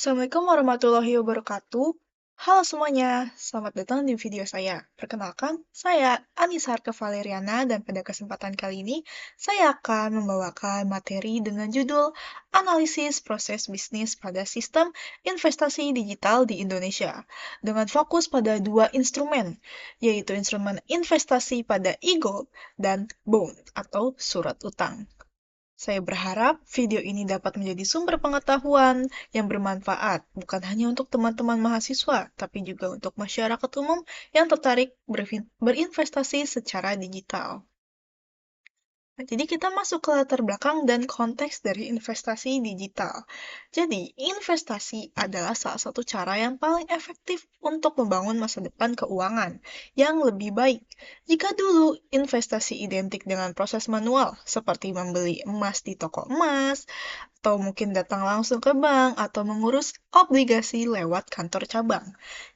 Assalamualaikum warahmatullahi wabarakatuh. Halo semuanya, selamat datang di video saya. Perkenalkan, saya Anissa Arke Valeriana dan pada kesempatan kali ini saya akan membawakan materi dengan judul Analisis Proses Bisnis pada Sistem Investasi Digital di Indonesia dengan fokus pada dua instrumen, yaitu instrumen investasi pada e-gold dan bond atau surat utang. Saya berharap video ini dapat menjadi sumber pengetahuan yang bermanfaat, bukan hanya untuk teman-teman mahasiswa, tapi juga untuk masyarakat umum yang tertarik berinvestasi secara digital. Nah, jadi kita masuk ke latar belakang dan konteks dari investasi digital. Jadi, investasi adalah salah satu cara yang paling efektif untuk membangun masa depan keuangan yang lebih baik. Jika dulu investasi identik dengan proses manual, seperti membeli emas di toko emas, atau mungkin datang langsung ke bank, atau mengurus obligasi lewat kantor cabang.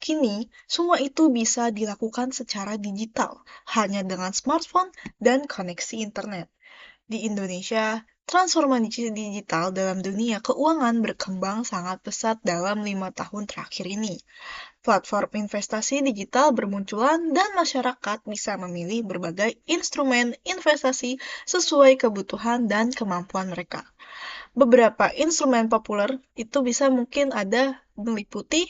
Kini, semua itu bisa dilakukan secara digital, hanya dengan smartphone dan koneksi internet. Di Indonesia, transformasi digital dalam dunia keuangan berkembang sangat pesat dalam 5 tahun terakhir ini. Platform investasi digital bermunculan dan masyarakat bisa memilih berbagai instrumen investasi sesuai kebutuhan dan kemampuan mereka. Beberapa instrumen populer itu bisa mungkin ada meliputi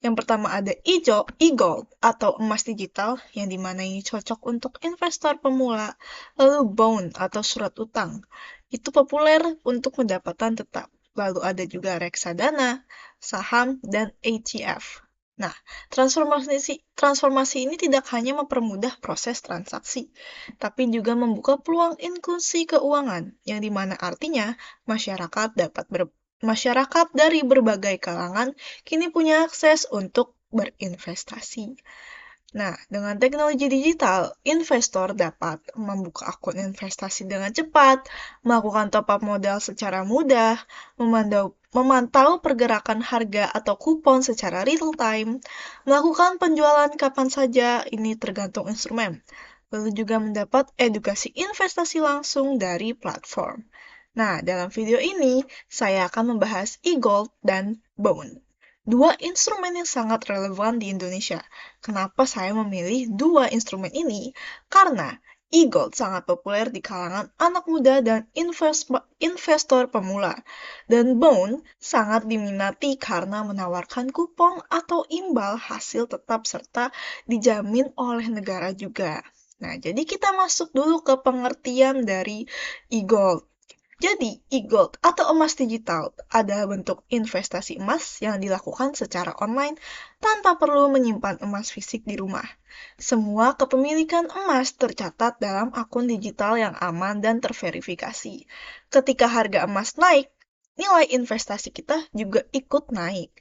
yang pertama ada e-gold atau emas digital, yang dimana ini cocok untuk investor pemula, lalu bond atau surat utang. Itu populer untuk pendapatan tetap. Lalu ada juga reksadana, saham, dan ETF. Nah, transformasi ini tidak hanya mempermudah proses transaksi, tapi juga membuka peluang inklusi keuangan, yang dimana artinya masyarakat dari berbagai kalangan kini punya akses untuk berinvestasi. Nah, dengan teknologi digital, investor dapat membuka akun investasi dengan cepat, melakukan top-up modal secara mudah, memantau pergerakan harga atau kupon secara real-time, melakukan penjualan kapan saja, ini tergantung instrumen, lalu juga mendapat edukasi investasi langsung dari platform. Nah, dalam video ini, saya akan membahas e-gold dan bond. Dua instrumen yang sangat relevan di Indonesia. Kenapa saya memilih dua instrumen ini? Karena e-gold sangat populer di kalangan anak muda dan investor pemula. Dan bond sangat diminati karena menawarkan kupon atau imbal hasil tetap serta dijamin oleh negara juga. Nah, jadi kita masuk dulu ke pengertian dari e-gold. Jadi, e-gold atau emas digital adalah bentuk investasi emas yang dilakukan secara online tanpa perlu menyimpan emas fisik di rumah. Semua kepemilikan emas tercatat dalam akun digital yang aman dan terverifikasi. Ketika harga emas naik, nilai investasi kita juga ikut naik.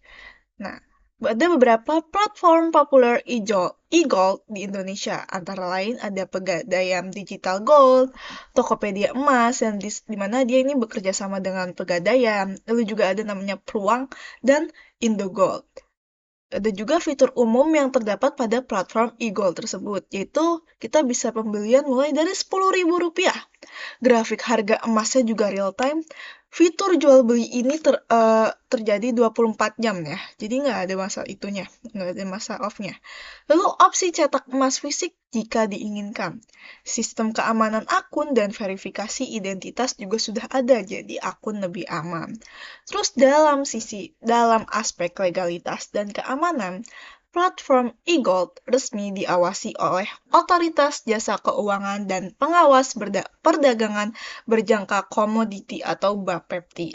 Nah, ada beberapa platform populer e-gold di Indonesia, antara lain ada Pegadaian Digital Gold, Tokopedia Emas, yang di mana dia ini bekerja sama dengan Pegadaian, lalu juga ada namanya Peluang, dan Indogold. Ada juga fitur umum yang terdapat pada platform e-gold tersebut, yaitu kita bisa pembelian mulai dari Rp10.000. Grafik harga emasnya juga real time. Fitur jual beli ini terjadi 24 jam ya. Jadi nggak ada masa itunya, nggak ada masa off-nya. Lalu opsi cetak emas fisik jika diinginkan. Sistem keamanan akun dan verifikasi identitas juga sudah ada, jadi akun lebih aman. Terus dalam aspek legalitas dan keamanan, platform e-gold resmi diawasi oleh otoritas jasa keuangan dan pengawas perdagangan berjangka komoditi atau BAPEPTI.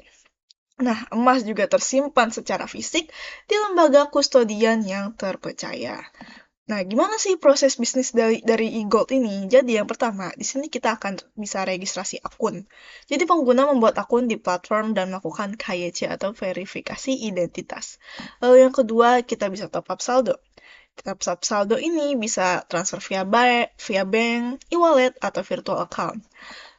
Nah, emas juga tersimpan secara fisik di lembaga kustodian yang terpercaya. Nah, gimana sih proses bisnis dari e-gold ini? Jadi yang pertama, di sini kita akan bisa registrasi akun. Jadi pengguna membuat akun di platform dan melakukan KYC atau verifikasi identitas. Lalu yang kedua, kita bisa top up saldo. Top up saldo ini bisa transfer via bank, e-wallet, atau virtual account.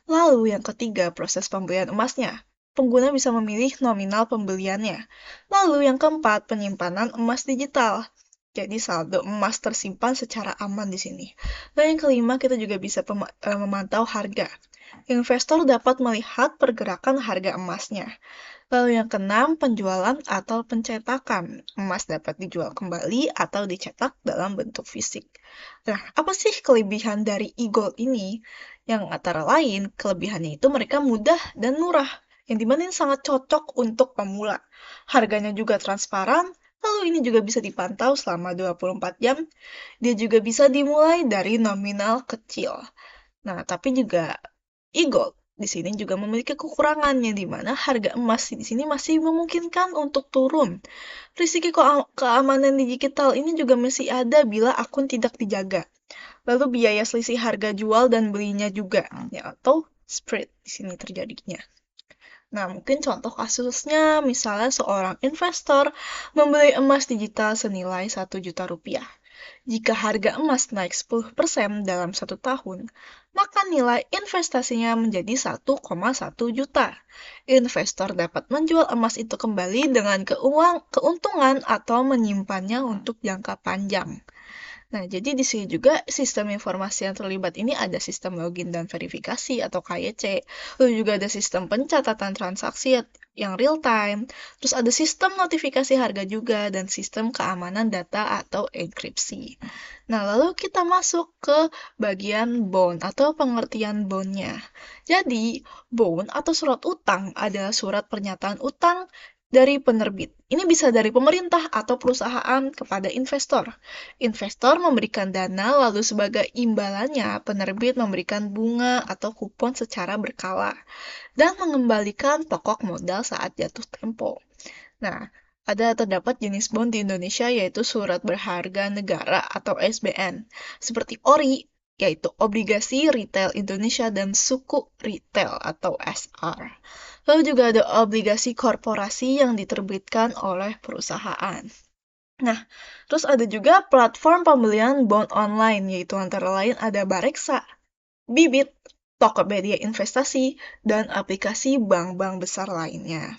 Lalu yang ketiga, proses pembelian emasnya. Pengguna bisa memilih nominal pembeliannya. Lalu yang keempat, penyimpanan emas digital. Jadi saldo emas tersimpan secara aman di sini. Lalu yang kelima, kita juga bisa memantau harga. Investor dapat melihat pergerakan harga emasnya. Lalu yang keenam, penjualan atau pencetakan. Emas dapat dijual kembali atau dicetak dalam bentuk fisik. Nah, apa sih kelebihan dari e-gold ini? Yang antara lain, kelebihannya itu mereka mudah dan murah, yang dimana ini sangat cocok untuk pemula. Harganya juga transparan, lalu ini juga bisa dipantau selama 24 jam. Dia juga bisa dimulai dari nominal kecil. Nah, tapi juga e-gold di sini juga memiliki kekurangannya di mana harga emas di sini masih memungkinkan untuk turun. Risiko keamanan digital ini juga masih ada bila akun tidak dijaga. Lalu biaya selisih harga jual dan belinya juga, ya atau spread di sini terjadinya. Nah, mungkin contoh kasusnya misalnya seorang investor membeli emas digital senilai 1 juta rupiah. Jika harga emas naik 10% dalam 1 tahun, maka nilai investasinya menjadi 1,1 juta. Investor dapat menjual emas itu kembali dengan keuntungan atau menyimpannya untuk jangka panjang. Nah, jadi di sini juga sistem informasi yang terlibat ini ada sistem login dan verifikasi atau KYC, lalu juga ada sistem pencatatan transaksi yang real time, terus ada sistem notifikasi harga juga, dan sistem keamanan data atau enkripsi. Nah, lalu kita masuk ke bagian bond atau pengertian bondnya. Jadi, bond atau surat utang adalah surat pernyataan utang dari penerbit. Ini bisa dari pemerintah atau perusahaan kepada investor. Investor memberikan dana, lalu sebagai imbalannya, penerbit memberikan bunga atau kupon secara berkala dan mengembalikan pokok modal saat jatuh tempo. Nah, terdapat jenis bond di Indonesia yaitu surat berharga negara atau SBN, seperti ORI, yaitu obligasi retail Indonesia dan suku retail atau SR. Lalu juga ada obligasi korporasi yang diterbitkan oleh perusahaan. Nah, terus ada juga platform pembelian bond online, yaitu antara lain ada Bareksa, Bibit, Tokopedia Investasi, dan aplikasi bank-bank besar lainnya.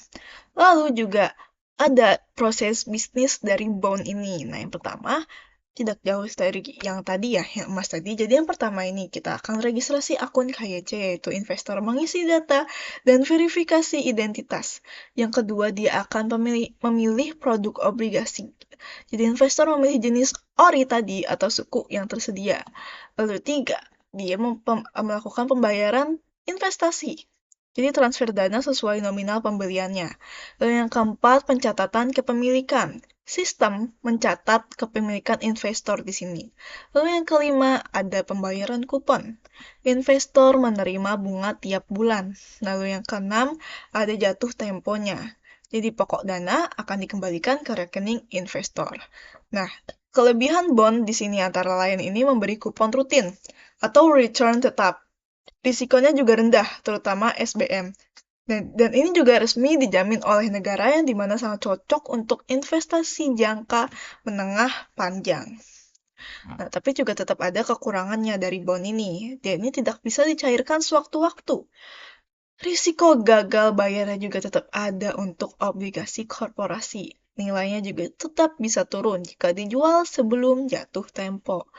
Lalu juga ada proses bisnis dari bond ini. Nah, yang pertama, tidak jauh dari yang tadi ya, yang emas tadi. Jadi yang pertama ini kita akan registrasi akun KYC, yaitu investor mengisi data dan verifikasi identitas. Yang kedua, dia akan memilih produk obligasi. Jadi investor memilih jenis ORI tadi atau suku yang tersedia. Lalu tiga, dia melakukan pembayaran investasi. Jadi transfer dana sesuai nominal pembeliannya. Lalu yang keempat, pencatatan kepemilikan. Sistem mencatat kepemilikan investor di sini. Lalu yang kelima, ada pembayaran kupon. Investor menerima bunga tiap bulan. Lalu yang keenam, ada jatuh temponya. Jadi pokok dana akan dikembalikan ke rekening investor. Nah, kelebihan bond di sini antara lain ini memberi kupon rutin atau return tetap. Risikonya juga rendah, terutama SBM. Dan ini juga resmi dijamin oleh negara yang dimana sangat cocok untuk investasi jangka menengah panjang. Nah, tapi juga tetap ada kekurangannya dari bond ini. Dia ini tidak bisa dicairkan sewaktu-waktu. Risiko gagal bayarnya juga tetap ada untuk obligasi korporasi. Nilainya juga tetap bisa turun jika dijual sebelum jatuh tempo.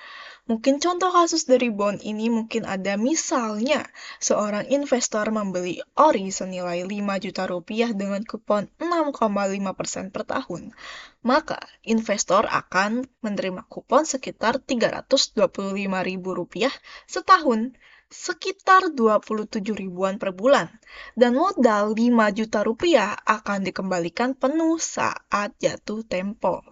Mungkin contoh kasus dari bond ini mungkin ada misalnya seorang investor membeli ORI senilai 5 juta rupiah dengan kupon 6,5% per tahun. Maka investor akan menerima kupon sekitar 325 ribu rupiah setahun, sekitar 27 ribuan per bulan. Dan modal 5 juta rupiah akan dikembalikan penuh saat jatuh tempo.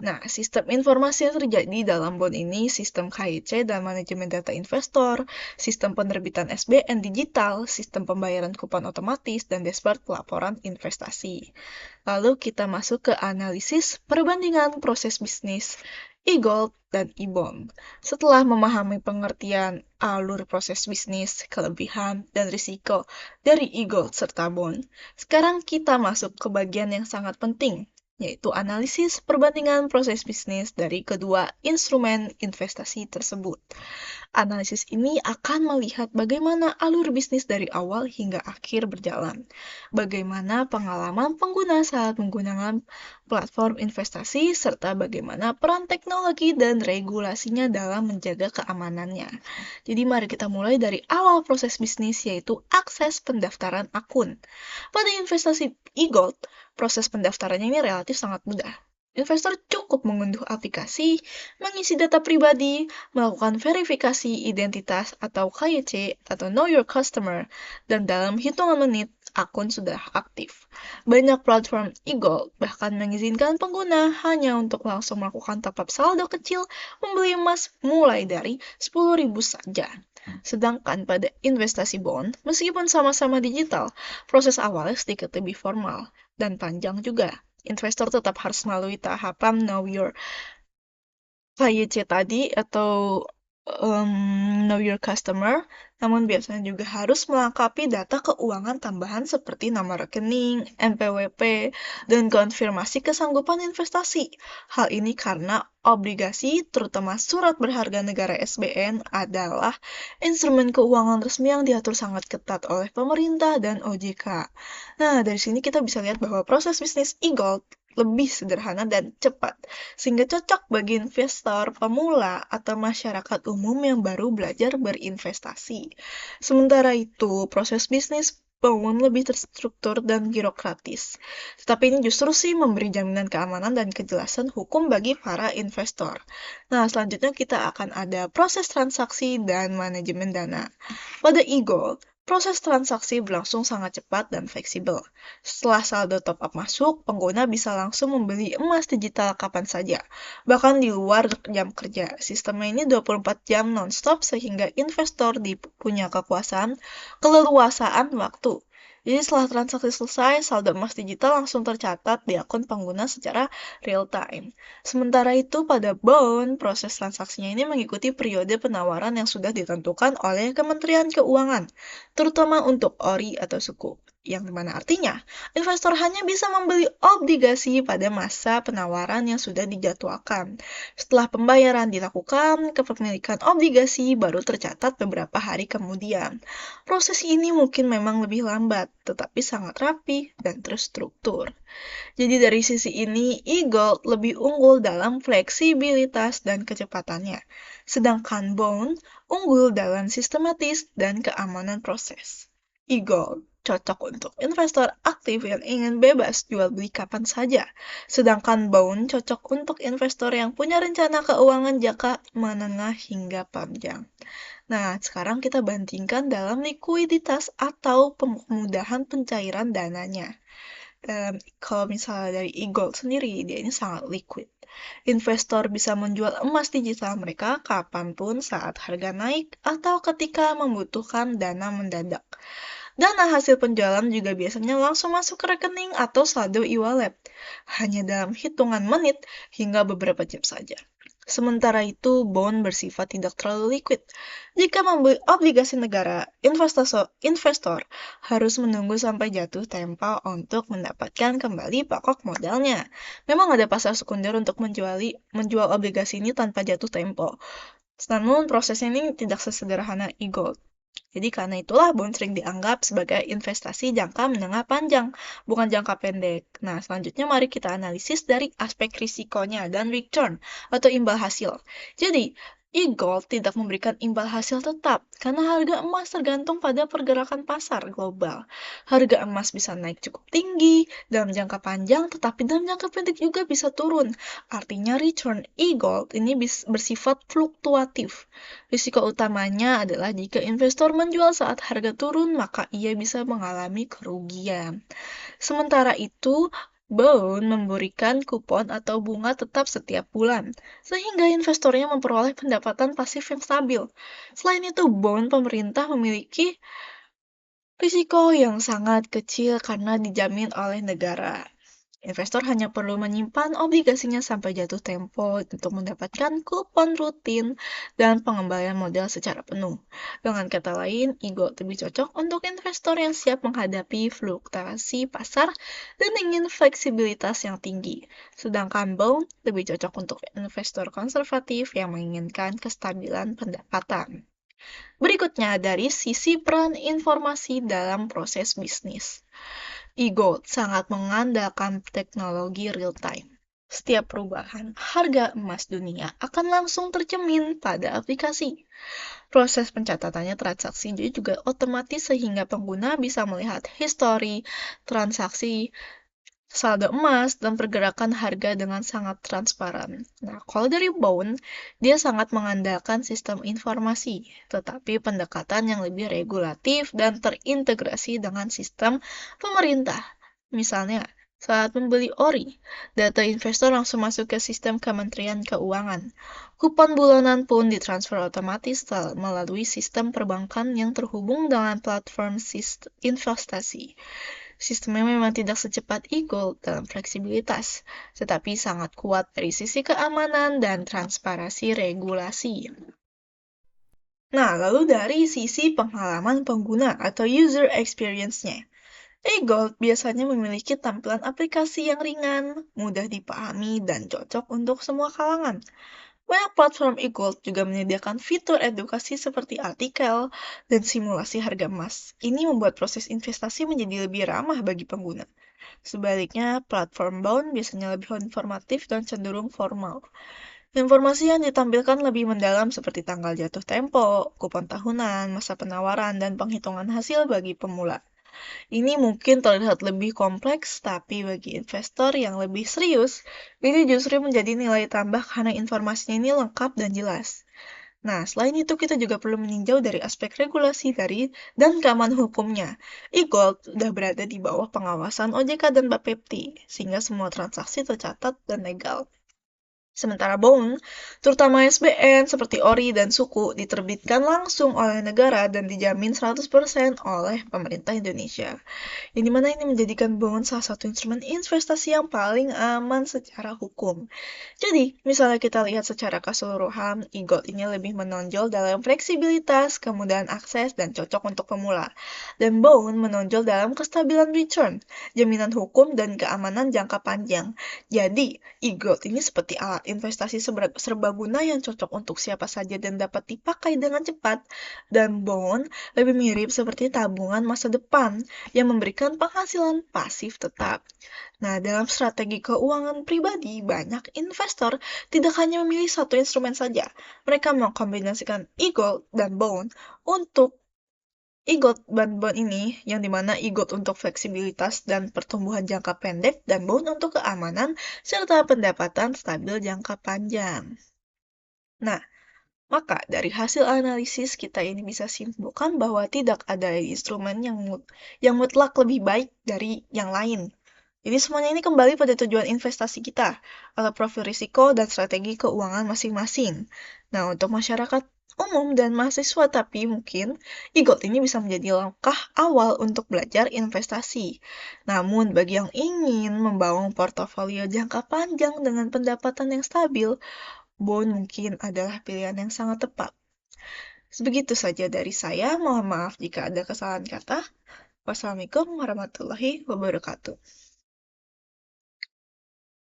Nah, sistem informasi yang terjadi dalam bond ini, sistem KYC dan manajemen data investor, sistem penerbitan SBN digital, sistem pembayaran kupon otomatis, dan dashboard pelaporan investasi. Lalu kita masuk ke analisis perbandingan proses bisnis e-gold dan e-bond. Setelah memahami pengertian alur proses bisnis, kelebihan, dan risiko dari e-gold serta bond, sekarang kita masuk ke bagian yang sangat penting, yaitu analisis perbandingan proses bisnis dari kedua instrumen investasi tersebut. Analisis ini akan melihat bagaimana alur bisnis dari awal hingga akhir berjalan, bagaimana pengalaman pengguna saat menggunakan platform investasi, serta bagaimana peran teknologi dan regulasinya dalam menjaga keamanannya. Jadi mari kita mulai dari awal proses bisnis, yaitu akses pendaftaran akun. Pada investasi e-gold, proses pendaftarannya ini relatif sangat mudah. Investor cukup mengunduh aplikasi, mengisi data pribadi, melakukan verifikasi identitas atau KYC atau Know Your Customer, dan dalam hitungan menit, akun sudah aktif. Banyak platform e-gold bahkan mengizinkan pengguna hanya untuk langsung melakukan top-up saldo kecil membeli emas mulai dari 10.000 saja. Sedangkan pada investasi bond, meskipun sama-sama digital, proses awalnya sedikit lebih formal dan panjang juga. Investor tetap harus melalui tahapan Know Your KYC tadi atau Know Your Customer, namun biasanya juga harus melengkapi data keuangan tambahan seperti nama rekening, NPWP, dan konfirmasi kesanggupan investasi. Hal ini karena obligasi, terutama surat berharga negara SBN, adalah instrumen keuangan resmi yang diatur sangat ketat oleh pemerintah dan OJK. Nah, dari sini kita bisa lihat bahwa proses bisnis e-gold lebih sederhana dan cepat, sehingga cocok bagi investor pemula atau masyarakat umum yang baru belajar berinvestasi. Sementara itu, proses bisnis bond lebih terstruktur dan birokratis. Tetapi ini justru sih memberi jaminan keamanan dan kejelasan hukum bagi para investor. Nah, selanjutnya kita akan ada proses transaksi dan manajemen dana. Pada e-gold, proses transaksi berlangsung sangat cepat dan fleksibel. Setelah saldo top-up masuk, pengguna bisa langsung membeli emas digital kapan saja, bahkan di luar jam kerja. Sistemnya ini 24 jam non-stop sehingga investor punya keleluasaan waktu. Jadi setelah transaksi selesai, saldo emas digital langsung tercatat di akun pengguna secara real time. Sementara itu pada bond, proses transaksinya ini mengikuti periode penawaran yang sudah ditentukan oleh Kementerian Keuangan, terutama untuk ori atau sukuk, yang dimana artinya investor hanya bisa membeli obligasi pada masa penawaran yang sudah dijadwalkan. Setelah pembayaran dilakukan, kepemilikan obligasi baru tercatat beberapa hari kemudian. Proses ini mungkin memang lebih lambat, tetapi sangat rapi dan terstruktur. Jadi dari sisi ini, e-gold lebih unggul dalam fleksibilitas dan kecepatannya, sedangkan bond unggul dalam sistematis dan keamanan proses. E-gold cocok untuk investor aktif yang ingin bebas jual beli kapan saja, sedangkan bond cocok untuk investor yang punya rencana keuangan jangka menengah hingga panjang. Nah, sekarang kita bandingkan dalam likuiditas atau kemudahan pencairan dananya. Kalau misalnya dari e-gold sendiri, dia ini sangat liquid. Investor bisa menjual emas digital mereka kapanpun saat harga naik atau ketika membutuhkan dana mendadak. Dana hasil penjualan juga biasanya langsung masuk ke rekening atau saldo e-wallet, hanya dalam hitungan menit hingga beberapa jam saja. Sementara itu, bond bersifat tidak terlalu liquid. Jika membeli obligasi negara, investor harus menunggu sampai jatuh tempo untuk mendapatkan kembali pokok modalnya. Memang ada pasar sekunder untuk menjual obligasi ini tanpa jatuh tempo. Namun prosesnya ini tidak sesederhana e-gold. Jadi karena itulah bond sering dianggap sebagai investasi jangka menengah panjang, bukan jangka pendek. Nah, selanjutnya mari kita analisis dari aspek risikonya dan return atau imbal hasil. Jadi, e-gold tidak memberikan imbal hasil tetap karena harga emas tergantung pada pergerakan pasar global. Harga emas bisa naik cukup tinggi dalam jangka panjang, tetapi dalam jangka pendek juga bisa turun. Artinya return e-gold ini bersifat fluktuatif. Risiko utamanya adalah jika investor menjual saat harga turun, maka ia bisa mengalami kerugian. Sementara itu, bond memberikan kupon atau bunga tetap setiap bulan, sehingga investornya memperoleh pendapatan pasif yang stabil. Selain itu, bond pemerintah memiliki risiko yang sangat kecil karena dijamin oleh negara. Investor hanya perlu menyimpan obligasinya sampai jatuh tempo untuk mendapatkan kupon rutin dan pengembalian modal secara penuh. Dengan kata lain, e-gold lebih cocok untuk investor yang siap menghadapi fluktuasi pasar dan ingin fleksibilitas yang tinggi. Sedangkan bond lebih cocok untuk investor konservatif yang menginginkan kestabilan pendapatan. Berikutnya dari sisi peran informasi dalam proses bisnis. E-Gold sangat mengandalkan teknologi real-time. Setiap perubahan harga emas dunia akan langsung tercermin pada aplikasi. Proses pencatatannya transaksi jadi juga otomatis sehingga pengguna bisa melihat histori transaksi, saldo emas, dan pergerakan harga dengan sangat transparan. Nah, kalau dari Bone, dia sangat mengandalkan sistem informasi, tetapi pendekatan yang lebih regulatif dan terintegrasi dengan sistem pemerintah. Misalnya, saat membeli ORI, data investor langsung masuk ke sistem Kementerian Keuangan. Kupon bulanan pun ditransfer otomatis melalui sistem perbankan yang terhubung dengan platform investasi. Sistemnya memang tidak secepat e-gold dalam fleksibilitas, tetapi sangat kuat dari sisi keamanan dan transparansi regulasi. Nah, lalu dari sisi pengalaman pengguna atau user experience-nya. E-Gold biasanya memiliki tampilan aplikasi yang ringan, mudah dipahami, dan cocok untuk semua kalangan. Banyak platform e-gold juga menyediakan fitur edukasi seperti artikel dan simulasi harga emas. Ini membuat proses investasi menjadi lebih ramah bagi pengguna. Sebaliknya, platform bound biasanya lebih informatif dan cenderung formal. Informasi yang ditampilkan lebih mendalam seperti tanggal jatuh tempo, kupon tahunan, masa penawaran, dan penghitungan hasil bagi pemula. Ini mungkin terlihat lebih kompleks, tapi bagi investor yang lebih serius, ini justru menjadi nilai tambah karena informasinya ini lengkap dan jelas. Nah, selain itu kita juga perlu meninjau dari aspek regulasi dan keamanan hukumnya. E-Gold sudah berada di bawah pengawasan OJK dan Bapepti, sehingga semua transaksi tercatat dan legal. Sementara bond, terutama SBN seperti ORI dan Suku, diterbitkan langsung oleh negara dan dijamin 100% oleh pemerintah Indonesia. Yang dimana ini menjadikan bond salah satu instrumen investasi yang paling aman secara hukum. Jadi, misalnya kita lihat secara keseluruhan, e-gold ini lebih menonjol dalam fleksibilitas, kemudahan akses, dan cocok untuk pemula. Dan bond menonjol dalam kestabilan return, jaminan hukum, dan keamanan jangka panjang. Jadi, e-gold ini seperti alat investasi serbaguna yang cocok untuk siapa saja dan dapat dipakai dengan cepat. Dan bond lebih mirip seperti tabungan masa depan yang memberikan penghasilan pasif tetap. Nah, dalam strategi keuangan pribadi, banyak investor tidak hanya memilih satu instrumen saja. Mereka mengkombinasikan e-gold dan bond untuk e-gold dan bond ini, yang dimana e-gold untuk fleksibilitas dan pertumbuhan jangka pendek, dan bond untuk keamanan serta pendapatan stabil jangka panjang. Nah, maka dari hasil analisis kita ini bisa simpulkan bahwa tidak ada instrumen yang mutlak lebih baik dari yang lain. Jadi semuanya ini kembali pada tujuan investasi kita, atau profil risiko dan strategi keuangan masing-masing. Nah, untuk masyarakat umum dan mahasiswa tapi mungkin e-gold ini bisa menjadi langkah awal untuk belajar investasi. Namun, bagi yang ingin membangun portofolio jangka panjang dengan pendapatan yang stabil, bond mungkin adalah pilihan yang sangat tepat. Begitu saja dari saya, mohon maaf jika ada kesalahan kata. Wassalamualaikum warahmatullahi wabarakatuh.